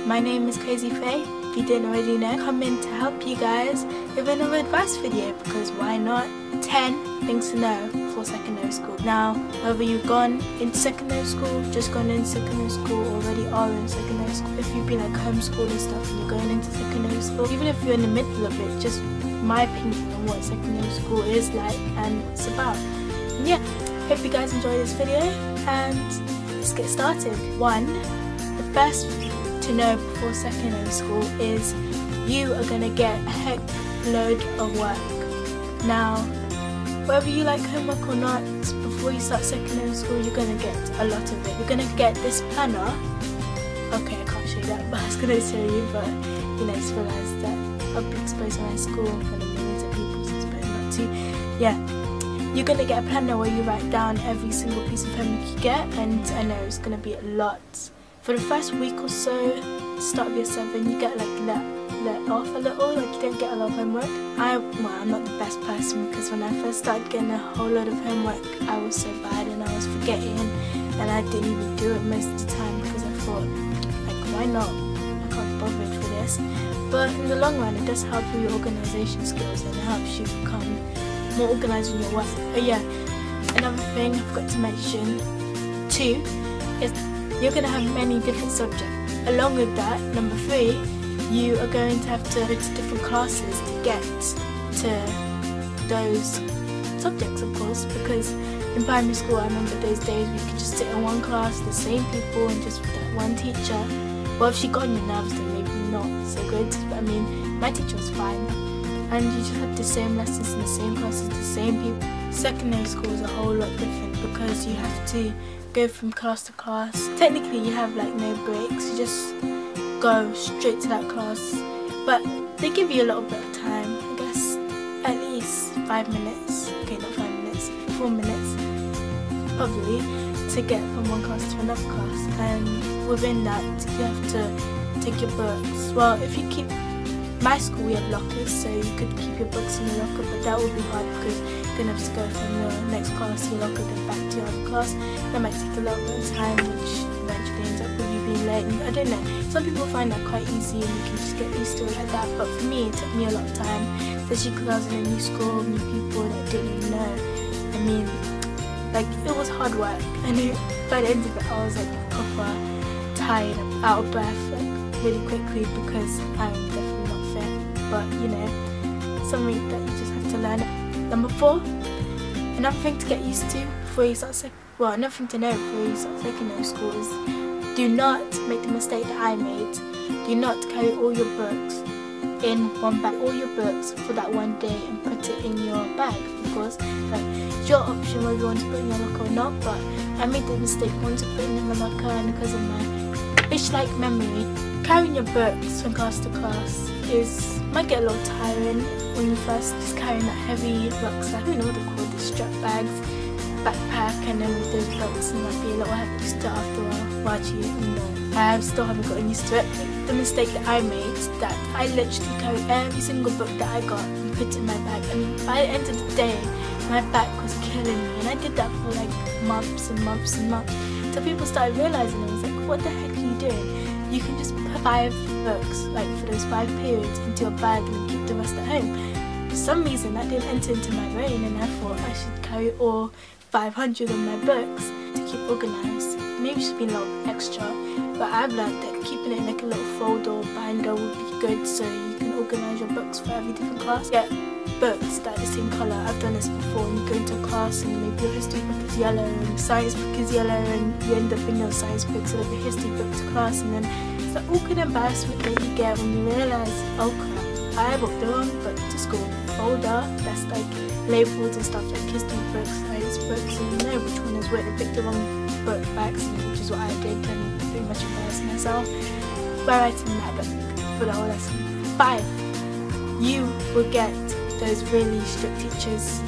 my name is Crazy Faith. If you didn't already know, come in to help you guys with another advice video, because why not? 10 things to know for secondary school. Now, whether you've gone into secondary school, just gone into secondary school, already are in secondary school, if you've been like homeschooled and stuff and you're going into secondary school, even if you're in the middle of it, just my opinion on what secondary school is like and what it's about. And yeah, hope you guys enjoy this video and let's get started. One, the first to know before secondary school is you are going to get a heck load of work. Now, whether you like homework or not, before you start secondary school you're going to get a lot of it. You're going to get this planner. Okay, I can't show you that, but I was going to show you, but you know, just realised that I'll be exposed to my school in front of millions of people, so it's better not to. Yeah, you're going to get a planner where you write down every single piece of homework you get, and I know it's going to be a lot. For the first week or so, start of year 7, you get like let off a little, like you don't get a lot of homework. I'm not the best person, because when I first started getting a whole lot of homework, I was so bad and I was forgetting, and I didn't even do it most of the time because I thought, like, why not? I can't be bothered for this. But in the long run, it does help with your organisation skills and it helps you become more organised in your work. But yeah, another thing I forgot to mention, 2, is you're going to have many different subjects. Along with that, number 3, you are going to have to go to different classes to get to those subjects, of course, because in primary school I remember those days we could just sit in one class, the same people, and just with that one teacher. Well, if she got on your nerves then maybe not so good, but I mean, my teacher was fine. And you just have the same lessons in the same classes, the same people. Secondary school is a whole lot different because you have to go from class to class. Technically you have like no breaks, you just go straight to that class, but they give you a little bit of time, I guess at least 5 minutes, okay, not 5 minutes, 4 minutes probably, to get from one class to another class, and within that you have to take your books. Well, if you keep, my school we have lockers, so you could keep your books in your locker, but that would be hard because you're going to have to go from your next class to your locker, then back to your other class. That might take a little bit of time, which eventually ends up with you being late. And I don't know, some people find that quite easy and you can just get used to it like that, but for me it took me a lot of time, especially because I was in a new school, new people that I didn't even know. I mean, like, it was hard work, and by the end of it I was like proper tired, out of breath, like really quickly, because I'm definitely not fit, but you know, something that you just have to learn. Number 4, another thing to get used to before you start another thing to know before you start secondary school is, do not make the mistake that I made. Do not carry all your books in one bag, all your books for that one day, and put it in your bag. Of course, like, it's your option whether you want to put it in your locker or not, but I made the mistake once to put it in my locker, and because of my fish-like memory, carrying your books from class to class might get a little tiring when you first just carrying that heavy rucksack. I don't know what they're called, the strap bags, backpack, and then with those books, and might be a little heavy to start after a while. Well, actually, no, I still haven't gotten used to it. The mistake that I made, that I literally carried every single book that I got and put it in my bag, and by the end of the day my back was killing me, and I did that for like months and months and months. So people started realising, I was like, what the heck are you doing? You can just put 5 books, like for those 5 periods, into your bag and then keep the rest at home. For some reason that didn't enter into my brain, and I thought I should carry all 500 of my books to keep organised. Maybe it should be a little extra, but I've learned that keeping it in like a little folder or binder would be good, so you can organise your books for every different class. Get books that are the same colour. I've done this before, and you go into a class and maybe your history book is yellow and your science book is yellow, and you end up bringing your science book instead of your history book to class, and then it's that awkward embarrassment that you get when you realise, oh crap, I bought the wrong book to school. Folder that's like labels and stuff, like history books, science books, and you know which one is which. I picked the wrong book by accident, which is what I did, and pretty much embarrassed myself by writing that book for the whole lesson. 5, you will get those really strict teachers,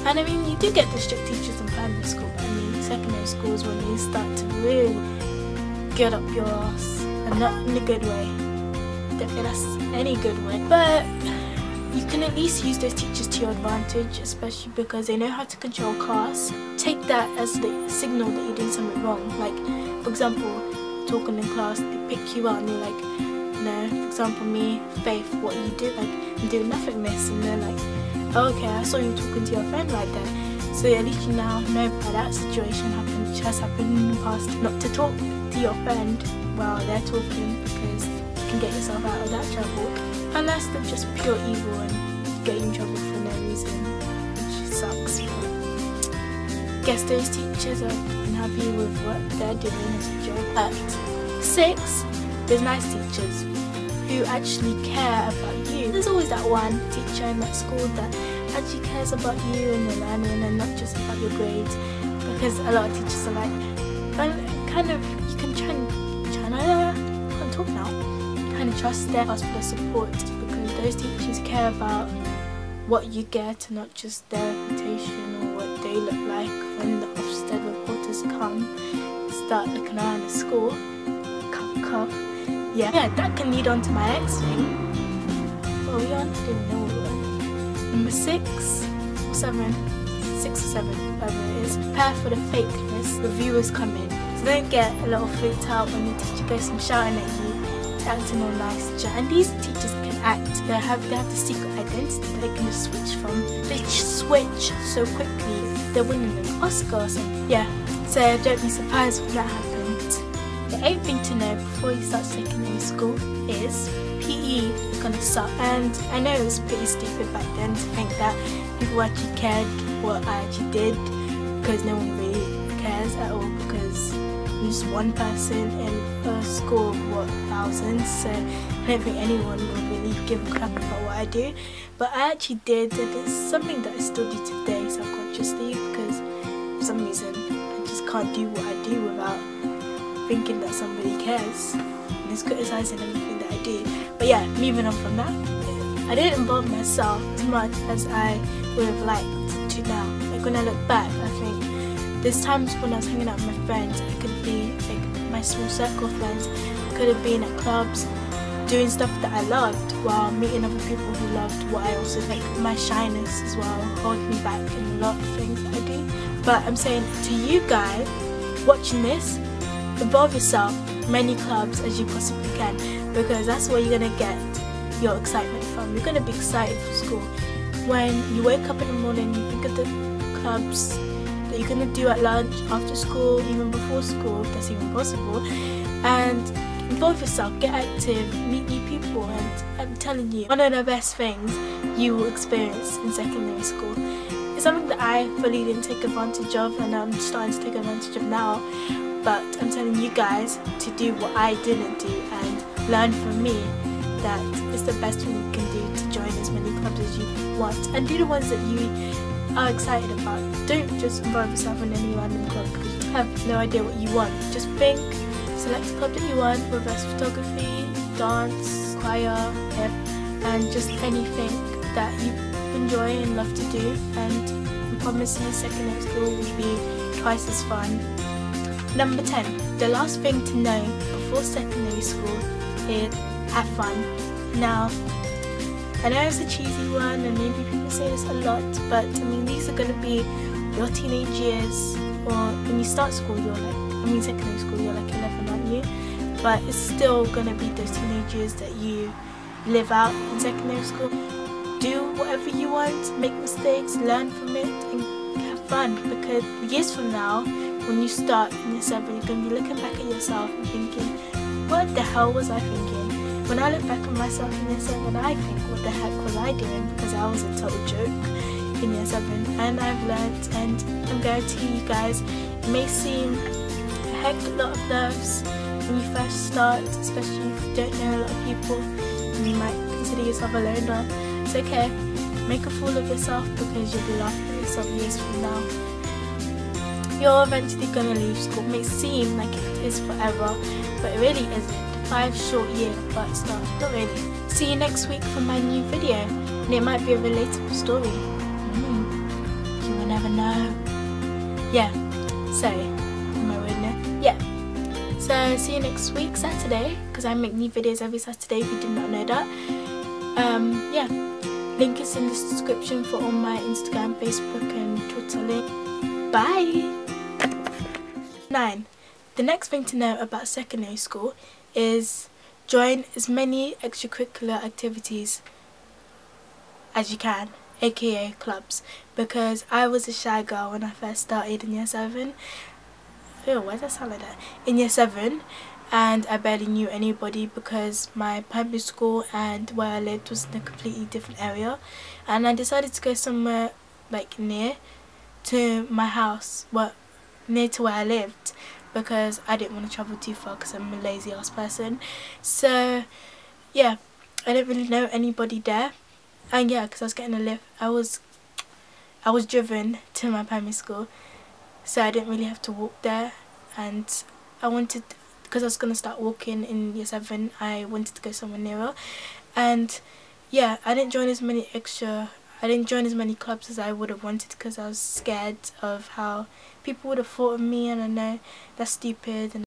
and I mean, you do get the strict teachers in primary school, but I mean secondary school is when you start to really get up your ass, and not in a good way. Don't think that's any good way, but you can at least use those teachers to your advantage, especially because they know how to control class. Take that as the signal that you're doing something wrong. Like, for example, talking in class, they pick you out and they're like, you know, for example me, Faith, what you do? Like, I'm doing nothing, miss. And they're like, oh, okay, I saw you talking to your friend like that. So at least you now know that that situation happened, which has happened in the past. Not to talk to your friend while they're talking, because you can get yourself out of that trouble. Unless they're just pure evil and get you in trouble for no reason, which sucks. But guess those teachers are unhappy with what they're doing as a job. At 6, there's nice teachers who actually care about you. There's always that one teacher in that school that actually cares about you and your learning and not just about your grades, because a lot of teachers are like, kind of, you can try and I can't talk now, kind of trust them, ask for their support, because those teachers care about what you get and not just their reputation or what they look like when the Ofsted reporters come start looking around the school. Cough, cough. Yeah, that can lead on to my next thing. What are we on? I didn't know what we were. Number 6 or 7, whatever it is. Prepare for the fakeness. Reviewers come in. So don't get a little freaked out when your teacher goes from shouting at you to acting all nice. And these teachers can act. They have the secret identity. They can just switch from. They switch so quickly. They're winning an Oscar or something. Yeah. So don't be surprised when that happens. The 8th thing to know before you start secondary school is PE is gonna suck. And I know it was pretty stupid back then to think that people actually cared what I actually did, because no one really cares at all, because I'm just one person in a school of what, thousands, so I don't think anyone would really give a crap about what I do. But I actually did, and it's something that I still do today subconsciously, because for some reason I just can't do what I do without thinking that somebody cares and is criticising everything that I do. But yeah, moving on from that, I didn't involve myself as much as I would have liked to now. Like when I look back, I think there's times when I was hanging out with my friends, it could be like my small circle of friends, could have been at clubs, doing stuff that I loved while meeting other people who loved what I also like. My shyness as well holds me back in a lot of things that I do. But I'm saying to you guys watching this, involve yourself in many clubs as you possibly can, because that's where you're going to get your excitement from. You're going to be excited for school. When you wake up in the morning, you think of the clubs that you're going to do at lunch, after school, even before school, if that's even possible, and involve yourself, get active, meet new people. And I'm telling you, one of the best things you will experience in secondary school. It's something that I fully didn't take advantage of, and I'm starting to take advantage of now. But I'm telling you guys to do what I didn't do and learn from me, that it's the best thing you can do to join as many clubs as you want, and do the ones that you are excited about. Don't just involve yourself in any random club because you have no idea what you want. Just think, select a club that you want, whether it's photography, dance, choir, hip, and just anything that you enjoy and love to do, and I promise you secondary school will be twice as fun. Number 10. The last thing to know before secondary school is have fun. Now, I know it's a cheesy one and maybe people say this a lot, but I mean these are going to be your teenage years, or when you start school you're like, secondary school you're like 11, aren't you? But it's still going to be those teenage years that you live out in secondary school. Do whatever you want, make mistakes, learn from it and have fun, because years from now, when you start in year 7, you're going to be looking back at yourself and thinking, what the hell was I thinking? When I look back at myself in year 7, I think, what the heck was I doing? Because I was a total joke in year 7. And I've learnt, and I'm guaranteeing you guys, it may seem a heck of a lot of nerves when you first start, especially if you don't know a lot of people and you might consider yourself a loner. It's okay. Make a fool of yourself, because you'll be laughing at yourself years from now. You're eventually going to leave school. It may seem like it is forever, but it really isn't. 5 short years, but it's not really. See you next week for my new video, and it might be a relatable story. You will never know. Yeah, so, am I reading it? Yeah. So, see you next week, Saturday, because I make new videos every Saturday if you did not know that. Yeah, link is in the description for all my Instagram, Facebook and Twitter link. Bye! 9. The next thing to know about secondary school is join as many extracurricular activities as you can, aka clubs, because I was a shy girl when I first started in year 7. Ew, why does that sound like that? In year 7, and I barely knew anybody because my primary school and where I lived was in a completely different area, and I decided to go somewhere like near to my house, near to where I lived, because I didn't want to travel too far because I'm a lazy ass person. So yeah, I didn't really know anybody there, and yeah, because I was getting a lift, I was driven to my primary school, so I didn't really have to walk there. And I wanted, because I was going to start walking in year 7, I wanted to go somewhere nearer. And yeah, I didn't join as many clubs as I would have wanted because I was scared of how people would have thought of me, and I know that's stupid and